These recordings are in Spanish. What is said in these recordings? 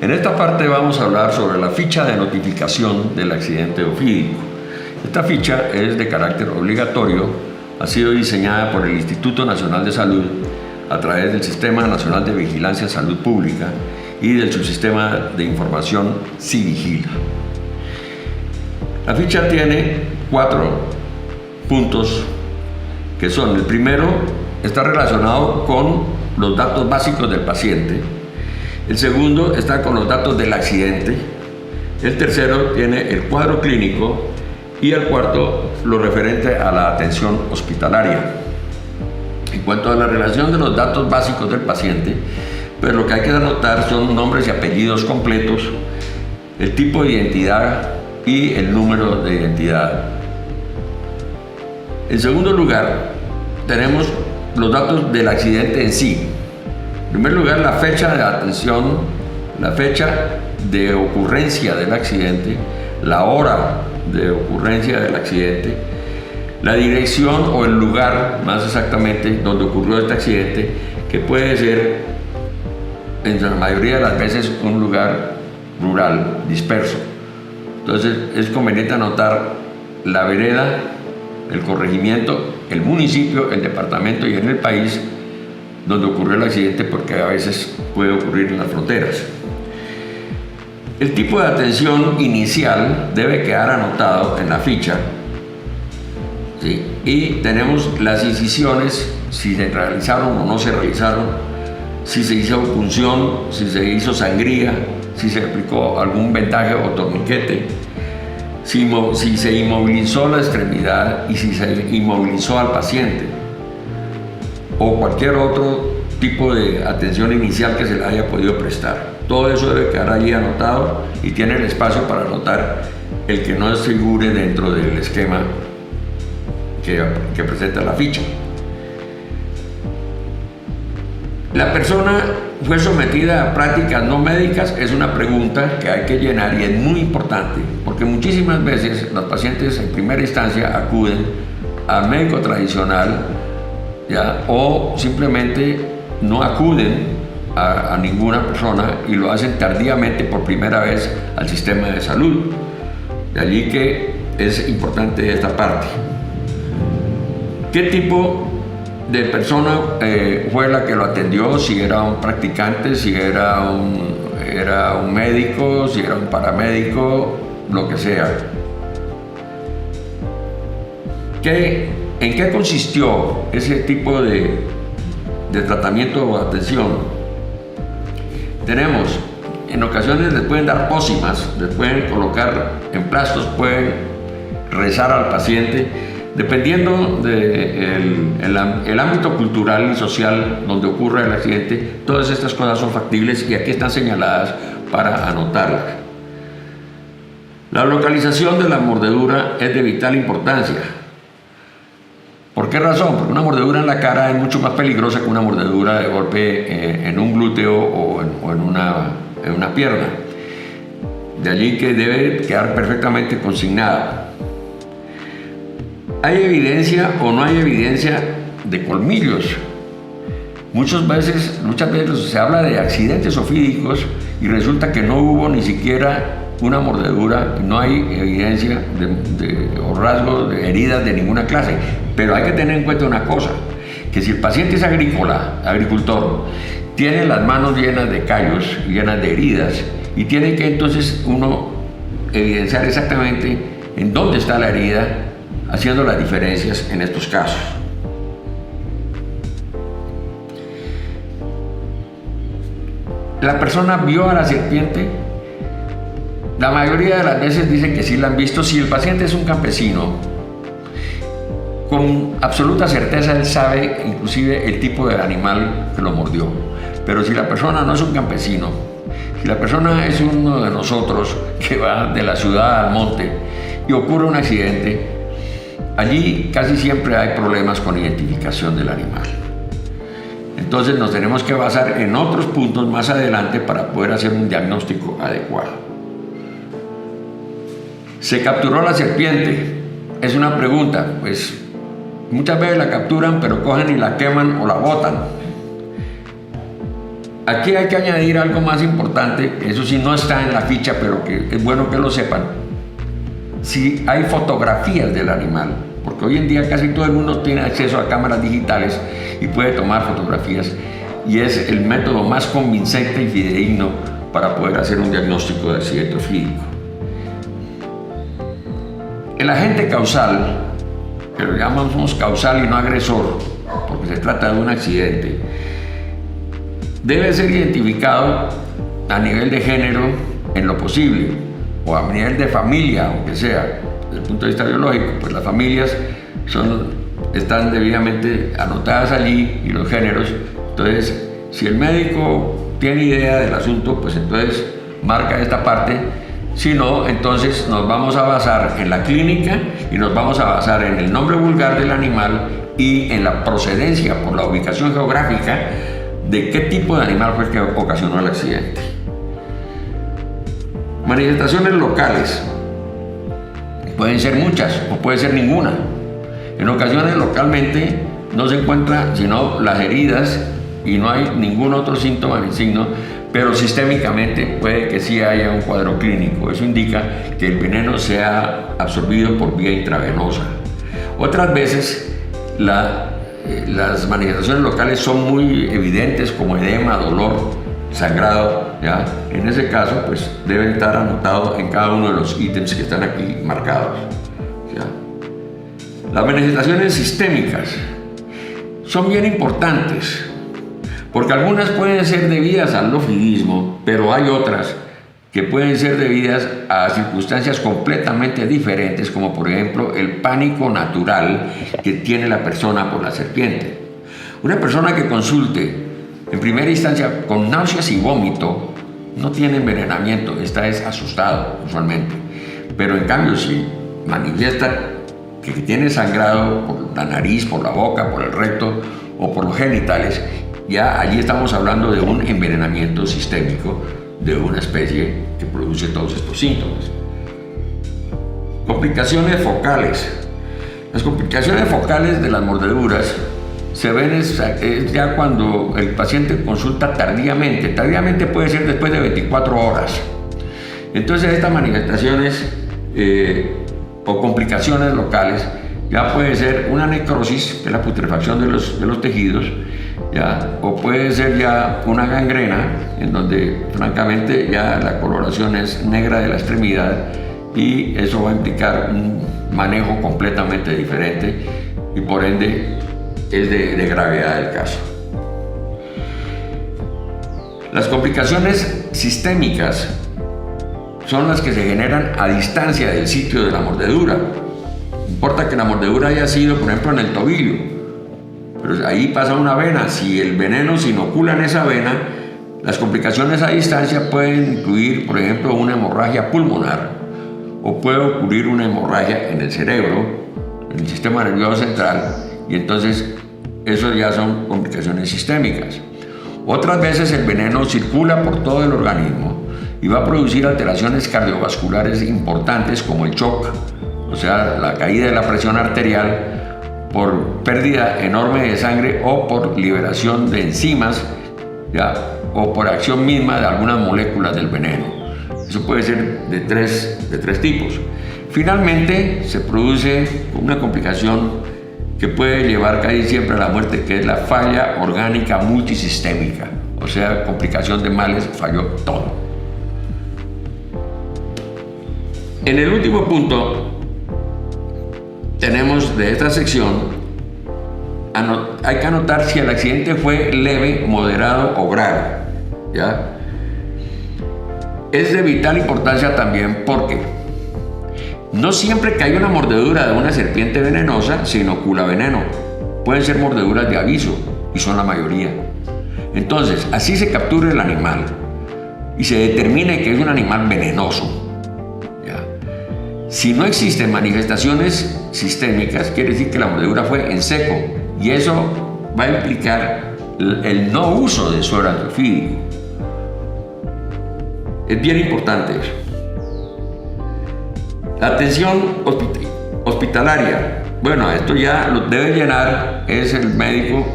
En esta parte vamos a hablar sobre la ficha de notificación del accidente ofídico. Esta ficha es de carácter obligatorio, ha sido diseñada por el Instituto Nacional de Salud a través del Sistema Nacional de Vigilancia en Salud Pública y del subsistema de información Civigila. La ficha tiene 4 puntos que son: el primero está relacionado con los datos básicos del paciente, el segundo está con los datos del accidente, el tercero tiene el cuadro clínico y el cuarto lo referente a la atención hospitalaria. En cuanto a la relación de los datos básicos del paciente, pues lo que hay que anotar son nombres y apellidos completos, el tipo de identidad y el número de identidad. En segundo lugar, tenemos los datos del accidente en sí. En primer lugar, la fecha de atención, la fecha de ocurrencia del accidente, la hora de ocurrencia del accidente, la dirección o el lugar, más exactamente, donde ocurrió este accidente, que puede ser, en la mayoría de las veces, un lugar rural, disperso. Entonces, es conveniente anotar la vereda, el corregimiento, el municipio, el departamento y en el país donde ocurrió el accidente, porque a veces puede ocurrir en las fronteras. El tipo de atención inicial debe quedar anotado en la ficha, ¿sí? Y tenemos las incisiones, si se realizaron o no se realizaron, si se hizo punción, si se hizo sangría, si se aplicó algún vendaje o torniquete, si se inmovilizó la extremidad y si se inmovilizó al paciente, o cualquier otro tipo de atención inicial que se le haya podido prestar. Todo eso debe quedar allí anotado y tiene el espacio para anotar el que no figure dentro del esquema que presenta la ficha. ¿La persona fue sometida a prácticas no médicas? Es una pregunta que hay que llenar y es muy importante, porque muchísimas veces los pacientes en primera instancia acuden al médico tradicional, ¿ya? O simplemente no acuden a ninguna persona y lo hacen tardíamente por primera vez al sistema de salud. De allí que es importante esta parte. ¿Qué tipo de persona fue la que lo atendió? Si era un practicante, si era un médico, si era un paramédico, lo que sea. ¿En qué consistió ese tipo de tratamiento o atención? Tenemos, en ocasiones les pueden dar pócimas, les pueden colocar emplastos, pueden rezar al paciente, dependiendo del ámbito cultural y social donde ocurre el accidente. Todas estas cosas son factibles y aquí están señaladas para anotarlas. La localización de la mordedura es de vital importancia. ¿Por qué razón? Porque una mordedura en la cara es mucho más peligrosa que una mordedura de golpe en un glúteo o en una pierna. De allí que debe quedar perfectamente consignada. ¿Hay evidencia o no hay evidencia de colmillos? Muchas veces se habla de accidentes ofídicos y resulta que no hubo ni siquiera una mordedura, no hay evidencia o rasgos de heridas de ninguna clase. Pero hay que tener en cuenta una cosa, que si el paciente es agricultor, tiene las manos llenas de callos, llenas de heridas, y tiene que entonces uno evidenciar exactamente en dónde está la herida, haciendo las diferencias en estos casos. ¿La persona vio a la serpiente? La mayoría de las veces dicen que sí la han visto. Si el paciente es un campesino, con absoluta certeza él sabe inclusive el tipo de animal que lo mordió. Pero si la persona no es un campesino, si la persona es uno de nosotros que va de la ciudad al monte y ocurre un accidente, allí casi siempre hay problemas con identificación del animal. Entonces nos tenemos que basar en otros puntos más adelante para poder hacer un diagnóstico adecuado. ¿Se capturó la serpiente? Es una pregunta, pues muchas veces la capturan, pero cogen y la queman o la botan. Aquí hay que añadir algo más importante, eso sí no está en la ficha, pero que es bueno que lo sepan. Si hay fotografías del animal, porque hoy en día casi todo el mundo tiene acceso a cámaras digitales y puede tomar fotografías, y es el método más convincente y fidedigno para poder hacer un diagnóstico de accidente orfídico. El agente causal, que lo llamamos causal y no agresor, porque se trata de un accidente, debe ser identificado a nivel de género en lo posible, o a nivel de familia, aunque sea. Desde el punto de vista biológico, pues las familias están debidamente anotadas allí y los géneros. Entonces, si el médico tiene idea del asunto, pues entonces marca esta parte. Si no, entonces nos vamos a basar en la clínica y nos vamos a basar en el nombre vulgar del animal y en la procedencia por la ubicación geográfica de qué tipo de animal fue el que ocasionó el accidente. Manifestaciones locales. Pueden ser muchas o puede ser ninguna. En ocasiones localmente no se encuentran sino las heridas y no hay ningún otro síntoma ni signo, pero sistémicamente puede que sí haya un cuadro clínico. Eso indica que el veneno sea absorbido por vía intravenosa. Otras veces las manifestaciones locales son muy evidentes, como edema, dolor, sangrado, ¿ya? En ese caso, pues debe estar anotado en cada uno de los ítems que están aquí marcados, ¿ya? Las manifestaciones sistémicas son bien importantes, porque algunas pueden ser debidas al lofidismo, pero hay otras que pueden ser debidas a circunstancias completamente diferentes, como por ejemplo el pánico natural que tiene la persona por la serpiente. Una persona que consulte en primera instancia con náuseas y vómito no tiene envenenamiento, está asustado usualmente, pero en cambio si manifiesta que tiene sangrado por la nariz, por la boca, por el recto o por los genitales, ya allí estamos hablando de un envenenamiento sistémico de una especie que produce todos estos síntomas. Complicaciones focales. Las complicaciones focales de las mordeduras se ven es ya cuando el paciente consulta tardíamente. Tardíamente puede ser después de 24 horas. Entonces estas manifestaciones o complicaciones locales ya puede ser una necrosis, que es la putrefacción de los tejidos, ¿ya? O puede ser ya una gangrena, en donde francamente ya la coloración es negra de la extremidad y eso va a implicar un manejo completamente diferente y por ende es de gravedad del caso. Las complicaciones sistémicas son las que se generan a distancia del sitio de la mordedura. No importa que la mordedura haya sido, por ejemplo, en el tobillo, pero ahí pasa una vena. Si el veneno se inocula en esa vena, las complicaciones a distancia pueden incluir, por ejemplo, una hemorragia pulmonar o puede ocurrir una hemorragia en el cerebro, en el sistema nervioso central, y entonces eso ya son complicaciones sistémicas. Otras veces el veneno circula por todo el organismo y va a producir alteraciones cardiovasculares importantes como el shock, o sea, la caída de la presión arterial por pérdida enorme de sangre o por liberación de enzimas, ¿ya? O por acción misma de algunas moléculas del veneno. Eso puede ser de tres tipos. Finalmente se produce una complicación que puede llevar casi siempre a la muerte, que es la falla orgánica multisistémica, o sea, complicación de males, falló todo. En el último punto tenemos de esta sección, hay que anotar si el accidente fue leve, moderado o grave, ¿ya? Es de vital importancia también porque no siempre que hay una mordedura de una serpiente venenosa se inocula veneno. Pueden ser mordeduras de aviso y son la mayoría. Entonces, así se captura el animal y se determine que es un animal venenoso, ¿ya? Si no existen manifestaciones sistémicas, quiere decir que la mordedura fue en seco y eso va a implicar el no uso de suero antiofídico. Es bien importante eso. La atención hospitalaria. Bueno, esto ya lo debe llenar es el médico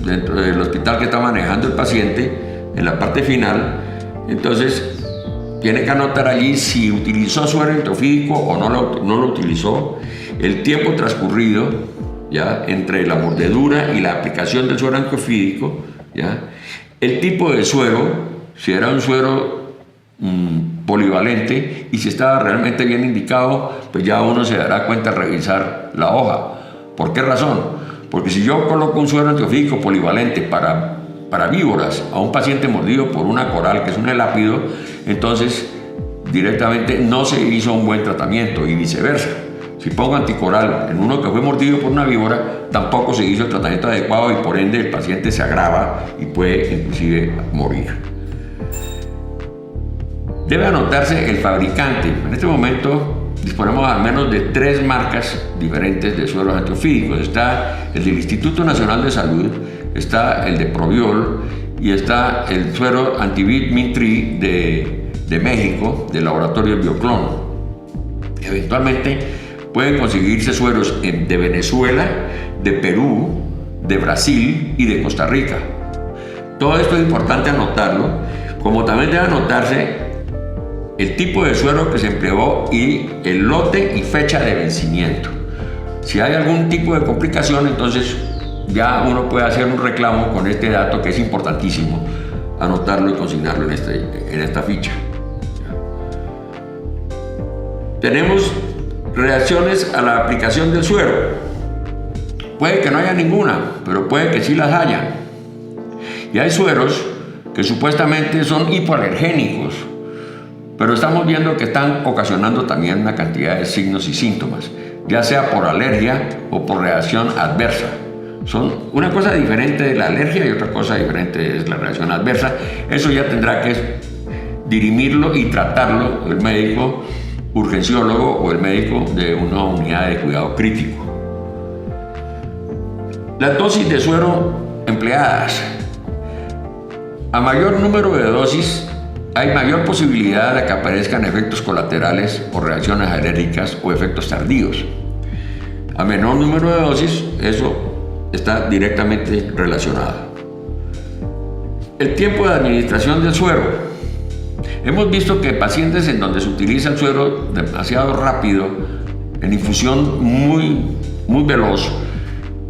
dentro del hospital que está manejando el paciente, en la parte final. Entonces tiene que anotar allí si utilizó suero antiofídico o no lo utilizó, el tiempo transcurrido, ¿ya?, entre la mordedura y la aplicación del suero antiofídico, ¿ya?, el tipo de suero, si era un suero polivalente y si estaba realmente bien indicado, pues ya uno se dará cuenta al revisar la hoja. ¿Por qué razón? Porque si yo coloco un suero antiofídico polivalente para víboras a un paciente mordido por una coral, que es un elápido, entonces directamente no se hizo un buen tratamiento, y viceversa. Si pongo anticoral en uno que fue mordido por una víbora, tampoco se hizo el tratamiento adecuado y por ende el paciente se agrava y puede inclusive morir. Debe anotarse el fabricante. En este momento disponemos al menos de 3 marcas diferentes de sueros antiofídicos. Está el del Instituto Nacional de Salud, está el de Proviol y está el suero anti-Min-3 de México, del laboratorio Bioclon. Eventualmente pueden conseguirse sueros de Venezuela, de Perú, de Brasil y de Costa Rica. Todo esto es importante anotarlo, como también debe anotarse el tipo de suero que se empleó y el lote y fecha de vencimiento. Si hay algún tipo de complicación, entonces ya uno puede hacer un reclamo con este dato, que es importantísimo anotarlo y consignarlo en esta ficha. Tenemos reacciones a la aplicación del suero. Puede que no haya ninguna, pero puede que sí las haya. Y hay sueros que supuestamente son hipoalergénicos, pero estamos viendo que están ocasionando también una cantidad de signos y síntomas, ya sea por alergia o por reacción adversa. Son una cosa diferente de la alergia y otra cosa diferente es la reacción adversa. Eso ya tendrá que dirimirlo y tratarlo el médico urgenciólogo o el médico de una unidad de cuidado crítico. Las dosis de suero empleadas. A mayor número de dosis, hay mayor posibilidad de que aparezcan efectos colaterales o reacciones alérgicas o efectos tardíos. A menor número de dosis, eso está directamente relacionado. El tiempo de administración del suero. Hemos visto que pacientes en donde se utiliza el suero demasiado rápido, en infusión muy veloz,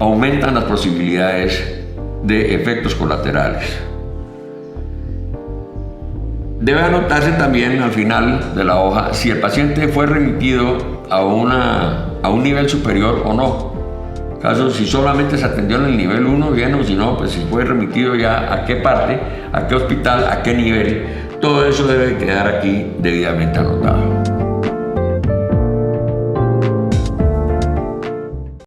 aumentan las posibilidades de efectos colaterales. Debe anotarse también al final de la hoja si el paciente fue remitido a un nivel superior o no. Caso si solamente se atendió en el nivel 1, bien, o si no, pues si fue remitido ya a qué parte, a qué hospital, a qué nivel. Todo eso debe quedar aquí debidamente anotado.